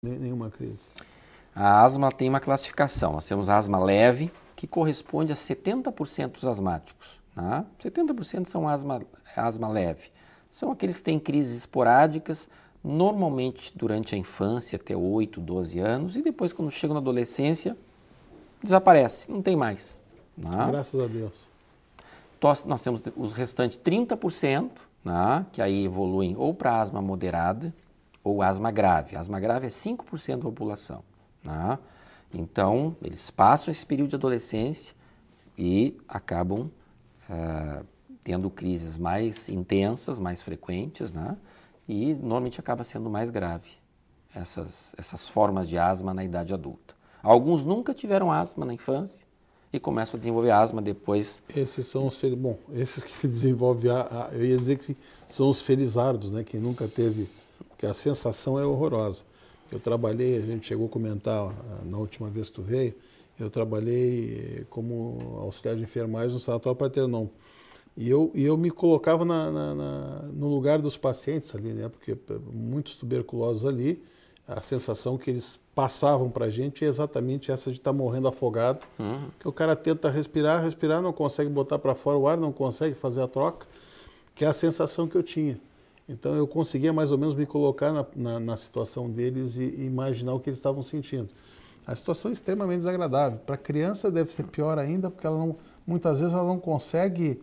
Nenhuma crise. A asma tem uma classificação. Nós temos a asma leve, que corresponde a 70% dos asmáticos. Tá? 70% são asma leve. São aqueles que têm crises esporádicas, normalmente durante a infância, até 8, 12 anos, e depois, quando chegam na adolescência, desaparece, não tem mais. Tá? Graças a Deus. Nós temos os restantes 30%, tá? Que aí evoluem ou para asma moderada ou asma grave. A asma grave é 5% da população. Tá? Então, eles passam esse período de adolescência e acabam tendo crises mais intensas, mais frequentes, né? E normalmente acaba sendo mais grave essas formas de asma na idade adulta. Alguns nunca tiveram asma na infância e começam a desenvolver asma depois. Esses são os esses que desenvolvem eu ia dizer que são os felizardos, né? Que nunca teve, porque a sensação é horrorosa. Eu trabalhei, a gente chegou a comentar na última vez que tu veio, eu trabalhei como auxiliar de enfermagem no Sanatório Partenon. E eu me colocava no lugar dos pacientes ali, né? Porque muitos tuberculosos ali, a sensação que eles passavam para a gente é exatamente essa de estar morrendo afogado. Que o cara tenta respirar, não consegue botar para fora o ar, não consegue fazer a troca, que é a sensação que eu tinha. Então eu conseguia mais ou menos me colocar na situação deles e imaginar o que eles estavam sentindo. A situação é extremamente desagradável. Para a criança deve ser pior ainda, porque muitas vezes ela não consegue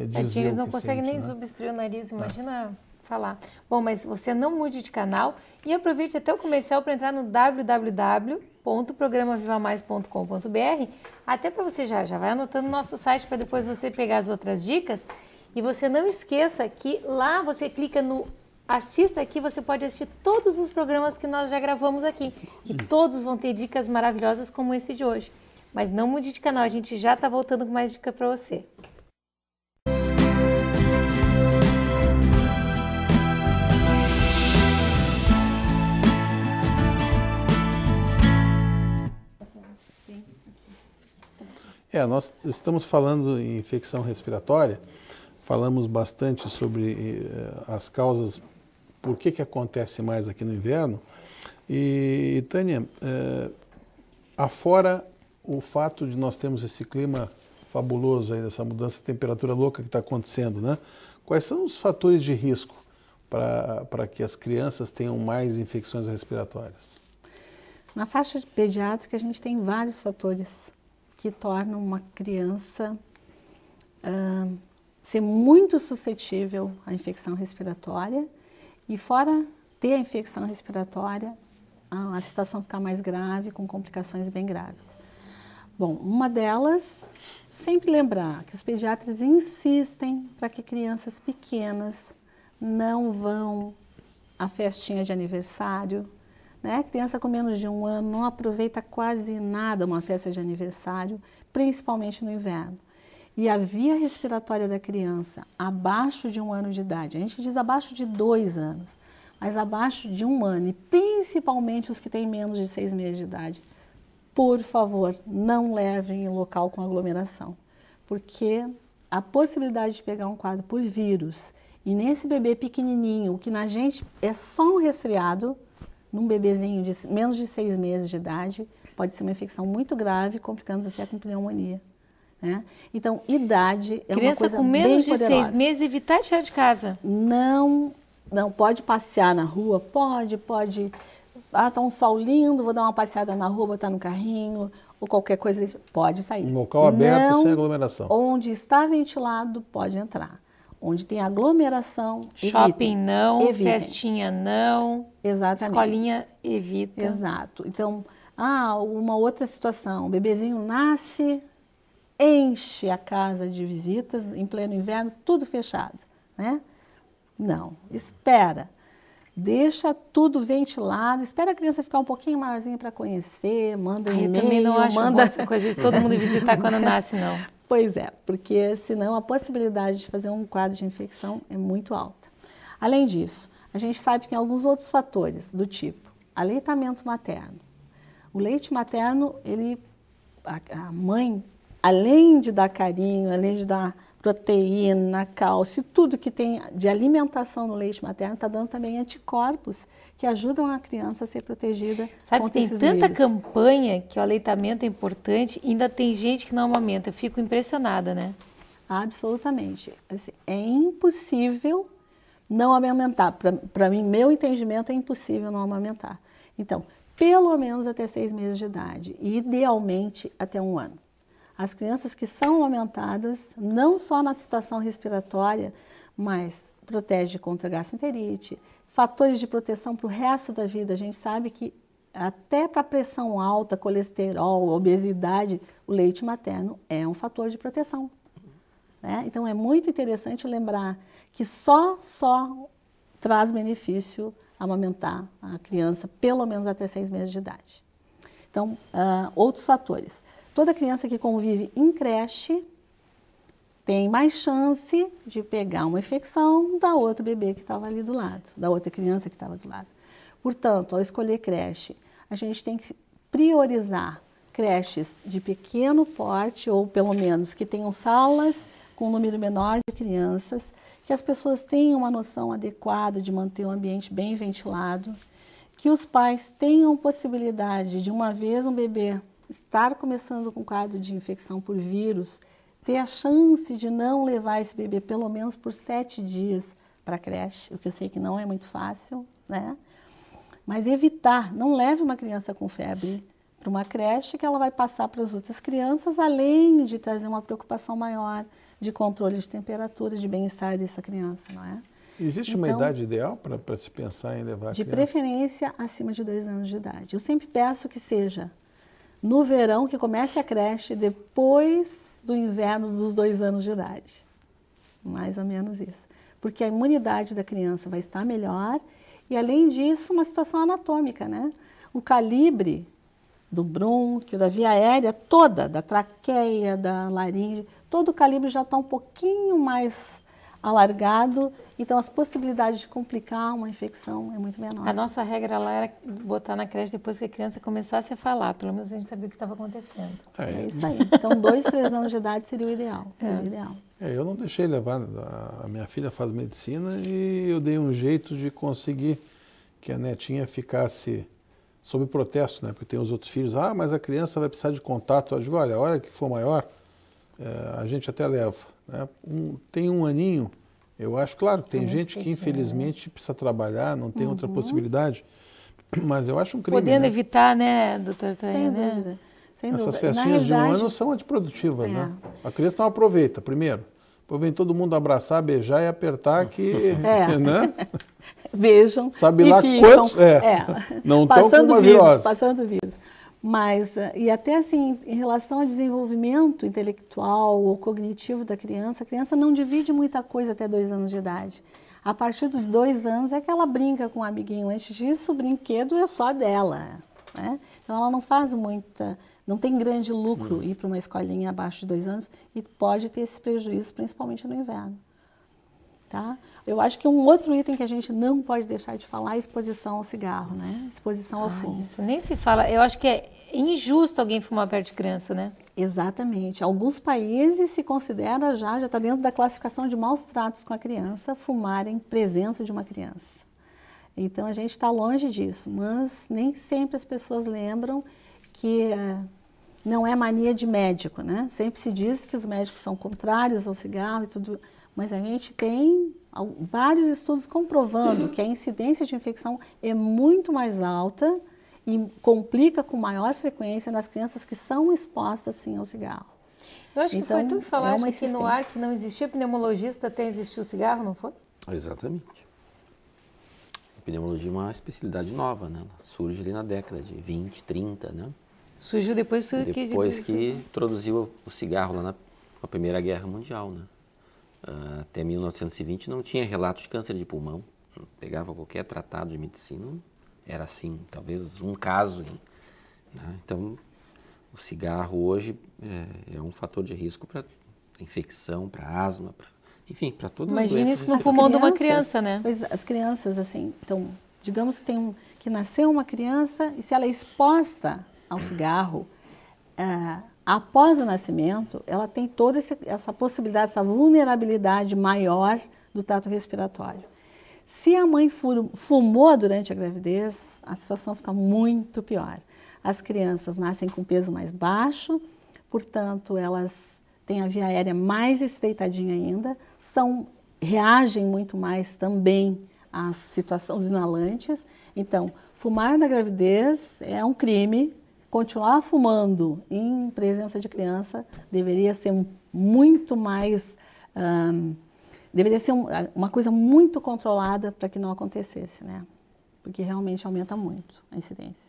dizer eles o não que conseguem sente, nem né? desobstruir o nariz, imagina falar. Bom, mas você não mude de canal e aproveite até o comercial para entrar no www.programavivamais.com.br, até para você já vai anotando no nosso site para depois você pegar as outras dicas. E você não esqueça que lá você clica no assista aqui, você pode assistir todos os programas que nós já gravamos aqui. E todos vão ter dicas maravilhosas como esse de hoje. Mas não mude de canal, a gente já está voltando com mais dica para você. Nós estamos falando em infecção respiratória, falamos bastante sobre as causas, por que acontece mais aqui no inverno. E, Tânia, afora o fato de nós termos esse clima fabuloso aí, dessa mudança de temperatura louca que está acontecendo, né? Quais são os fatores de risco para que as crianças tenham mais infecções respiratórias? Na faixa pediátrica, a gente tem vários fatores que tornam uma criança ser muito suscetível à infecção respiratória e fora ter a infecção respiratória, a situação ficar mais grave, com complicações bem graves. Bom, uma delas, sempre lembrar que os pediatras insistem para que crianças pequenas não vão à festinha de aniversário, né? Criança com menos de 1 ano não aproveita quase nada uma festa de aniversário, principalmente no inverno. E a via respiratória da criança abaixo de 1 ano de idade, a gente diz abaixo de 2 anos, mas abaixo de 1 ano, e principalmente os que têm menos de 6 meses de idade, por favor, não levem em local com aglomeração, porque a possibilidade de pegar um quadro por vírus, e nesse bebê pequenininho, o que na gente é só um resfriado, num bebezinho de menos de 6 meses de idade, pode ser uma infecção muito grave, complicando até com pneumonia. Né? Então, idade é uma coisa bem poderosa. Criança com menos de 6 meses, evitar tirar de casa? Não, pode passear na rua, pode. Tá um sol lindo, vou dar uma passeada na rua, botar no carrinho, ou qualquer coisa, pode sair. Um local aberto, sem aglomeração. Onde está ventilado, pode entrar. Onde tem aglomeração, shopping evitem. Não, festinha não, exatamente. Escolinha evita. Exato. Então, uma outra situação, o bebezinho nasce, enche a casa de visitas em pleno inverno, tudo fechado, né? Não, espera. Deixa tudo ventilado, espera a criança ficar um pouquinho maiorzinha para conhecer, manda e-mail. Eu também não acho boa essa coisa de todo mundo visitar quando nasce, não. Pois é, porque senão a possibilidade de fazer um quadro de infecção é muito alta. Além disso, a gente sabe que tem alguns outros fatores do tipo aleitamento materno. O leite materno, a mãe, além de dar carinho, além de dar proteína, cálcio, tudo que tem de alimentação no leite materno está dando também anticorpos que ajudam a criança a ser protegida. Sabe que contra tem esses tanta vírus. campanha que o aleitamento é importante, ainda tem gente que não amamenta. Eu fico impressionada, né? Absolutamente. Assim, é impossível não amamentar. Para mim, meu entendimento, é impossível não amamentar. Então, pelo menos até 6 meses de idade e idealmente até 1 ano. As crianças que são amamentadas, não só na situação respiratória, mas protege contra gastroenterite, fatores de proteção para o resto da vida. A gente sabe que até para pressão alta, colesterol, obesidade, o leite materno é um fator de proteção. Né? Então é muito interessante lembrar que só traz benefício amamentar a criança pelo menos até 6 meses de idade. Então, outros fatores. Toda criança que convive em creche tem mais chance de pegar uma infecção da outro bebê que estava ali do lado, da outra criança que estava do lado. Portanto, ao escolher creche, a gente tem que priorizar creches de pequeno porte, ou pelo menos que tenham salas com um número menor de crianças, que as pessoas tenham uma noção adequada de manter o ambiente bem ventilado, que os pais tenham possibilidade de, uma vez um bebê estar começando com quadro de infecção por vírus, ter a chance de não levar esse bebê pelo menos por 7 dias para a creche, o que eu sei que não é muito fácil, né? Mas evitar, não leve uma criança com febre para uma creche que ela vai passar para as outras crianças, além de trazer uma preocupação maior de controle de temperatura, de bem-estar dessa criança, não é? Existe uma idade ideal para se pensar em levar a criança? De preferência acima de 2 anos de idade. Eu sempre peço que seja no verão, que comece a creche depois do inverno dos 2 anos de idade. Mais ou menos isso. Porque a imunidade da criança vai estar melhor e, além disso, uma situação anatômica, né? O calibre do brônquio, da via aérea toda, da traqueia, da laringe, todo o calibre já está um pouquinho mais alargado, então as possibilidades de complicar uma infecção é muito menor. A nossa regra lá era botar na creche depois que a criança começasse a falar, pelo menos a gente sabia o que estava acontecendo. É isso aí. Então, 2, 3 anos de idade seria o ideal. Seria o ideal. Eu não deixei levar, a minha filha faz medicina e eu dei um jeito de conseguir que a netinha ficasse sob protesto, né? Porque tem os outros filhos, mas a criança vai precisar de contato. Eu digo, olha, a hora que for maior, a gente até leva. Né? Tem 1 aninho, eu acho, claro, tem gente que infelizmente precisa trabalhar, não tem outra possibilidade, mas eu acho um crime. Podendo né? evitar, né, doutor Tânia? Sem dúvida. Sem Essas dúvida. festinhas de 1 ano são antiprodutivas, né? A criança não aproveita, primeiro. Depois vem todo mundo abraçar, beijar e apertar que, né? Beijam. Sabe e lá ficam, quantos, não estão com uma virose. Passando vírus. Mas, e até assim, em relação ao desenvolvimento intelectual ou cognitivo da criança, a criança não divide muita coisa até 2 anos de idade. A partir dos 2 anos é que ela brinca com um amiguinho. Antes disso, o brinquedo é só dela. Né? Então, ela não faz não tem grande lucro ir para uma escolinha abaixo de 2 anos e pode ter esse prejuízo, principalmente no inverno. Tá? Eu acho que um outro item que a gente não pode deixar de falar é a exposição ao cigarro, né? Exposição ao fumo. Isso nem se fala. Eu acho que é injusto alguém fumar perto de criança, né? Exatamente. Alguns países se considera já está dentro da classificação de maus tratos com a criança, fumar em presença de uma criança. Então a gente está longe disso, mas nem sempre as pessoas lembram que não é mania de médico, né? Sempre se diz que os médicos são contrários ao cigarro e tudo. Mas a gente tem vários estudos comprovando que a incidência de infecção é muito mais alta e complica com maior frequência nas crianças que são expostas, sim, ao cigarro. Eu acho que foi tu que falaste que no ar que não existia pneumologista até existir o cigarro, não foi? Exatamente. A pneumologia é uma especialidade nova, né? Ela surge ali na década de 20, 30, né? Surgiu depois que introduziu o cigarro lá na Primeira Guerra Mundial, né? Até 1920 não tinha relato de câncer de pulmão. Pegava qualquer tratado de medicina, era assim, talvez um caso. Né? Então, o cigarro hoje é um fator de risco para infecção, para asma, enfim, para todas as doenças. Imagina isso no pulmão de uma criança, né? Pois, as crianças, assim, então, digamos que nasceu uma criança e se ela é exposta ao cigarro, após o nascimento, ela tem toda essa possibilidade, essa vulnerabilidade maior do trato respiratório. Se a mãe fumou durante a gravidez, a situação fica muito pior. As crianças nascem com peso mais baixo, portanto, elas têm a via aérea mais estreitadinha ainda, reagem muito mais também às situações inalantes. Então, fumar na gravidez é um crime. Continuar fumando em presença de criança deveria ser muito mais, deveria ser uma coisa muito controlada para que não acontecesse, né? Porque realmente aumenta muito a incidência.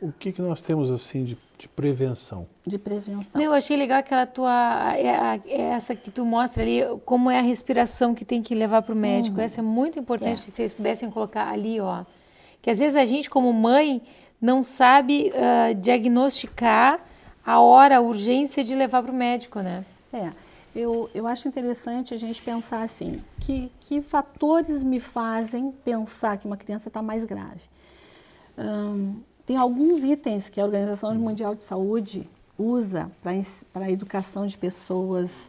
O que nós temos assim de prevenção? De prevenção. Eu achei legal aquela essa que tu mostra ali, como é a respiração que tem que levar para o médico. Essa é muito importante, se vocês pudessem colocar ali, ó. Que às vezes a gente, como mãe, não sabe diagnosticar a hora, a urgência de levar para o médico, né? Eu acho interessante a gente pensar assim, que fatores me fazem pensar que uma criança está mais grave? Tem alguns itens que a Organização Mundial de Saúde usa para a educação de pessoas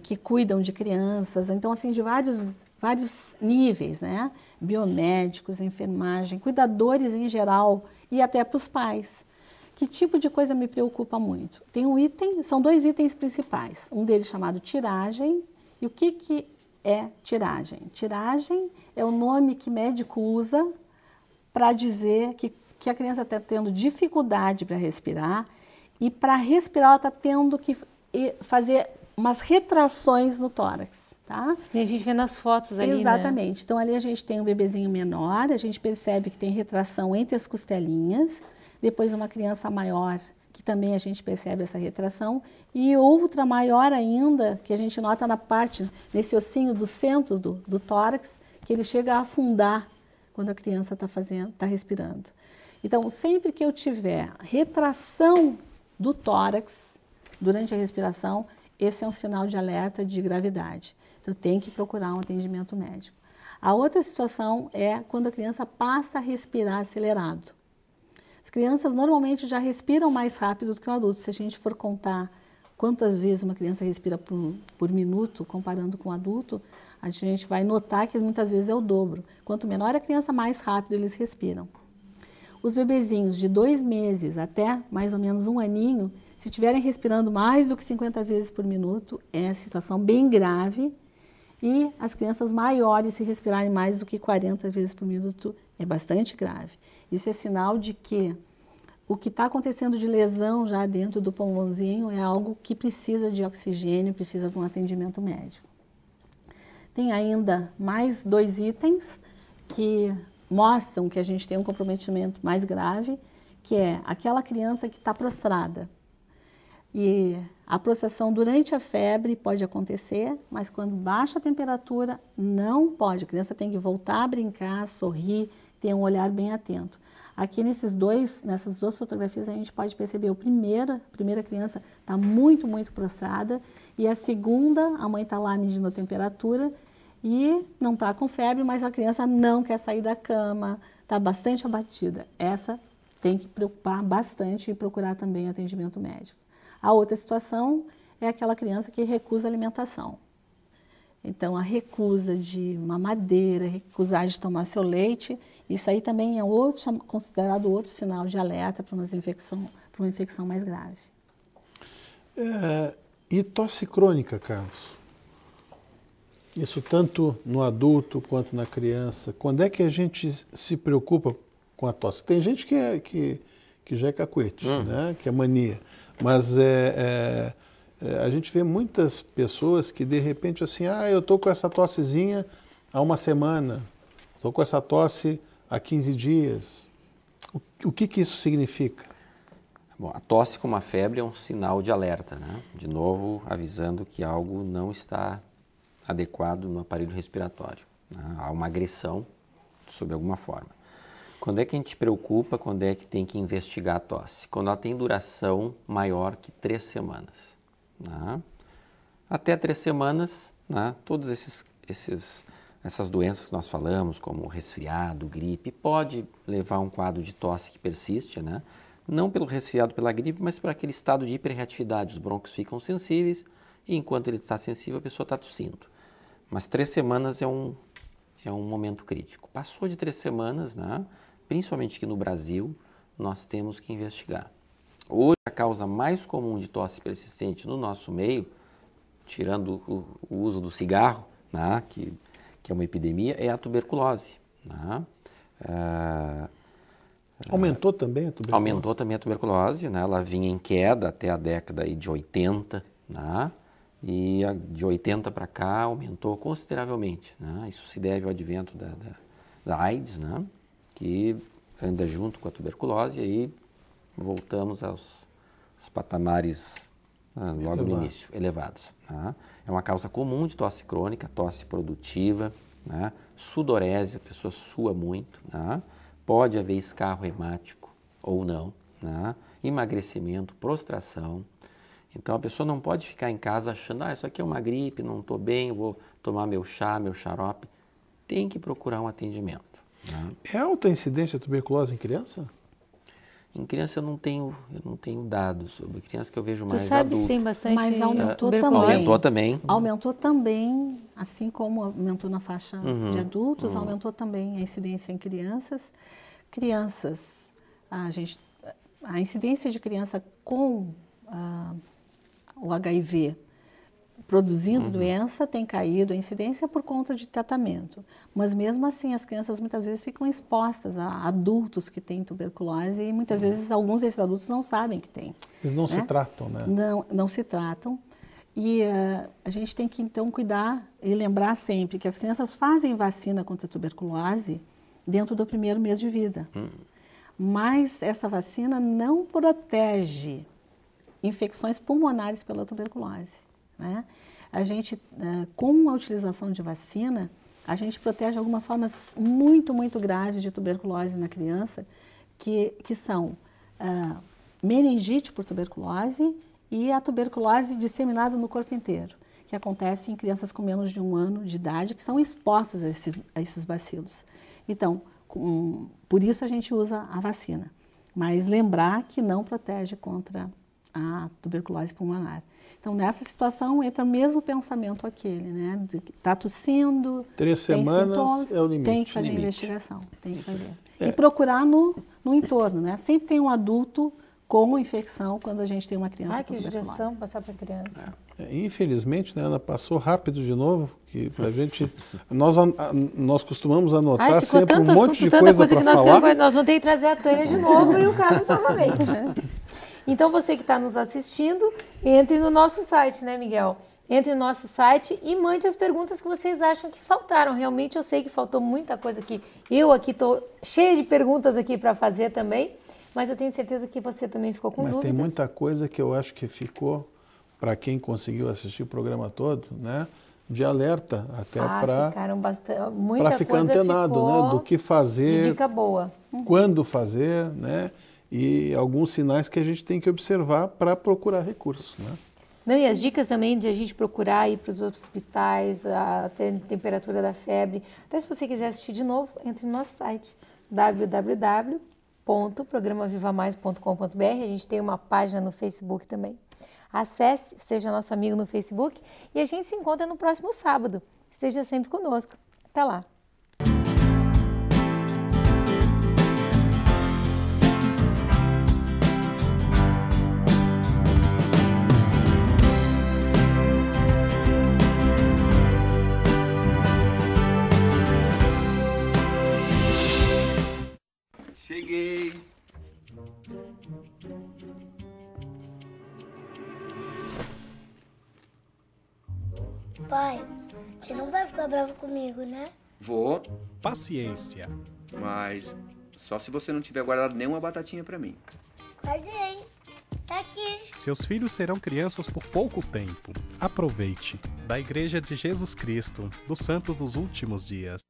que cuidam de crianças, então assim, de vários níveis, né? Biomédicos, enfermagem, cuidadores em geral e até para os pais. Que tipo de coisa me preocupa muito? Tem são 2 itens principais, um deles chamado tiragem. E o que é tiragem? Tiragem é o nome que médico usa para dizer que a criança está tendo dificuldade para respirar e para respirar ela está tendo que fazer umas retrações no tórax. Tá? E a gente vê nas fotos ali, exatamente. Né? Então, ali a gente tem um bebezinho menor, a gente percebe que tem retração entre as costelinhas, depois uma criança maior, que também a gente percebe essa retração, e outra maior ainda, que a gente nota nesse ossinho do centro do tórax, que ele chega a afundar quando a criança está respirando. Então, sempre que eu tiver retração do tórax durante a respiração, esse é um sinal de alerta de gravidade. Então, tem que procurar um atendimento médico. A outra situação é quando a criança passa a respirar acelerado. As crianças normalmente já respiram mais rápido do que o adulto. Se a gente for contar quantas vezes uma criança respira por minuto, comparando com o adulto, a gente vai notar que muitas vezes é o dobro. Quanto menor a criança, mais rápido eles respiram. Os bebezinhos de 2 meses até mais ou menos 1 aninho, se estiverem respirando mais do que 50 vezes por minuto, é situação bem grave. E as crianças maiores, se respirarem mais do que 40 vezes por minuto, é bastante grave. Isso é sinal de que o que está acontecendo de lesão já dentro do pulmãozinho é algo que precisa de oxigênio, precisa de um atendimento médico. Tem ainda mais 2 itens que mostram que a gente tem um comprometimento mais grave, que é aquela criança que está prostrada. E a prostração durante a febre pode acontecer, mas quando baixa a temperatura, não pode. A criança tem que voltar a brincar, sorrir, ter um olhar bem atento. Aqui nessas 2 fotografias a gente pode perceber a primeira criança está muito, muito prostrada, e a segunda, a mãe está lá medindo a temperatura e não está com febre, mas a criança não quer sair da cama, está bastante abatida. Essa tem que preocupar bastante e procurar também atendimento médico. A outra situação é aquela criança que recusa alimentação. Então, a recusa de mamadeira, recusar de tomar seu leite, isso aí também é considerado outro sinal de alerta para uma infecção mais grave. E tosse crônica, Carlos? Isso tanto no adulto quanto na criança. Quando é que a gente se preocupa com a tosse? Tem gente que já é cacuete, né? Que é mania. Mas a gente vê muitas pessoas que de repente assim, eu estou com essa tossezinha há 1 semana, estou com essa tosse há 15 dias. O que isso significa? Bom, a tosse com uma febre é um sinal de alerta, né? De novo, avisando que algo não está adequado no aparelho respiratório, né? Há uma agressão sob alguma forma. Quando é que a gente se preocupa, quando é que tem que investigar a tosse? Quando ela tem duração maior que 3 semanas. Né? Até 3 semanas, né? Todas essas doenças que nós falamos, como resfriado, gripe, pode levar a um quadro de tosse que persiste, né? não pelo resfriado, pela gripe, mas por aquele estado de hiperreatividade. Os brônquios ficam sensíveis e enquanto ele está sensível, a pessoa está tossindo. Mas 3 semanas é um momento crítico. Passou de 3 semanas, né? Principalmente aqui no Brasil, nós temos que investigar. Hoje, a causa mais comum de tosse persistente no nosso meio, tirando o uso do cigarro, né? que é uma epidemia, é a tuberculose. Né? Aumentou também a tuberculose? Aumentou também a tuberculose, né? Ela vinha em queda até a década aí de 80, né? E de 80 para cá aumentou consideravelmente. Né? Isso se deve ao advento da AIDS, né? Que anda junto com a tuberculose, e aí voltamos aos patamares logo no início, elevados. Né? É uma causa comum de tosse crônica, tosse produtiva, né? Sudorese, a pessoa sua muito, né? Pode haver escarro hemático ou não, né? Emagrecimento, prostração. Então a pessoa não pode ficar em casa achando, isso aqui é uma gripe, não estou bem, vou tomar meu chá, meu xarope. Tem que procurar um atendimento. Né? É alta a incidência de tuberculose em criança? Em criança eu não tenho dados sobre criança, que eu vejo mais Tu sabe adulto. se tem bastante Mas aumentou tuberculose? Aumentou também, assim como aumentou na faixa de adultos, aumentou também a incidência em crianças. A incidência de criança com o HIV produzindo doença tem caído a incidência por conta de tratamento. Mas mesmo assim as crianças muitas vezes ficam expostas a adultos que têm tuberculose e muitas vezes alguns desses adultos não sabem que têm. Eles não se tratam, né? Não se tratam. E a gente tem que então cuidar e lembrar sempre que as crianças fazem vacina contra a tuberculose dentro do 1º mês de vida. Mas essa vacina não protege infecções pulmonares pela tuberculose. Né? A gente, com a utilização de vacina, a gente protege algumas formas muito, muito graves de tuberculose na criança, que são meningite por tuberculose e a tuberculose disseminada no corpo inteiro, que acontece em crianças com menos de 1 ano de idade, que são expostas a esses bacilos. Então, por isso a gente usa a vacina, mas lembrar que não protege contra a tuberculose pulmonar. Então, nessa situação, entra o mesmo pensamento aquele, né? Está tossindo, 3 semanas sintomas, é o limite. tem que fazer investigação, tem que fazer. E procurar no entorno, né? Sempre tem um adulto com infecção quando a gente tem uma criança com tuberculose. Que judiação passar para a criança. Infelizmente, né, Ana, passou rápido de novo, que a gente, nós costumamos anotar sempre um monte de coisa para falar. Nós vamos ter que trazer a Tânia de novo e o Carlos novamente, né? Então, você que está nos assistindo, entre no nosso site, né, Miguel? Entre no nosso site e mande as perguntas que vocês acham que faltaram. Realmente, eu sei que faltou muita coisa aqui. Eu aqui estou cheia de perguntas aqui para fazer também, mas eu tenho certeza que você também ficou com dúvidas. Mas tem muita coisa que eu acho que ficou, para quem conseguiu assistir o programa todo, né, de alerta, até para ficar antenado, né, do que fazer, de dica boa. Quando fazer, né? E alguns sinais que a gente tem que observar para procurar recursos, né? Não, e as dicas também de a gente procurar ir para os hospitais, a temperatura da febre. Até se você quiser assistir de novo, entre no nosso site www.programavivamais.com.br. A gente tem uma página no Facebook também. Acesse, seja nosso amigo no Facebook e a gente se encontra no próximo sábado. Esteja sempre conosco. Até lá! Cheguei! Pai, você não vai ficar bravo comigo, né? Vou, Paciência. mas só se você não tiver guardado nenhuma batatinha pra mim. Guardei. Tá aqui. Seus filhos serão crianças por pouco tempo. Aproveite. Da Igreja de Jesus Cristo, dos Santos dos Últimos Dias.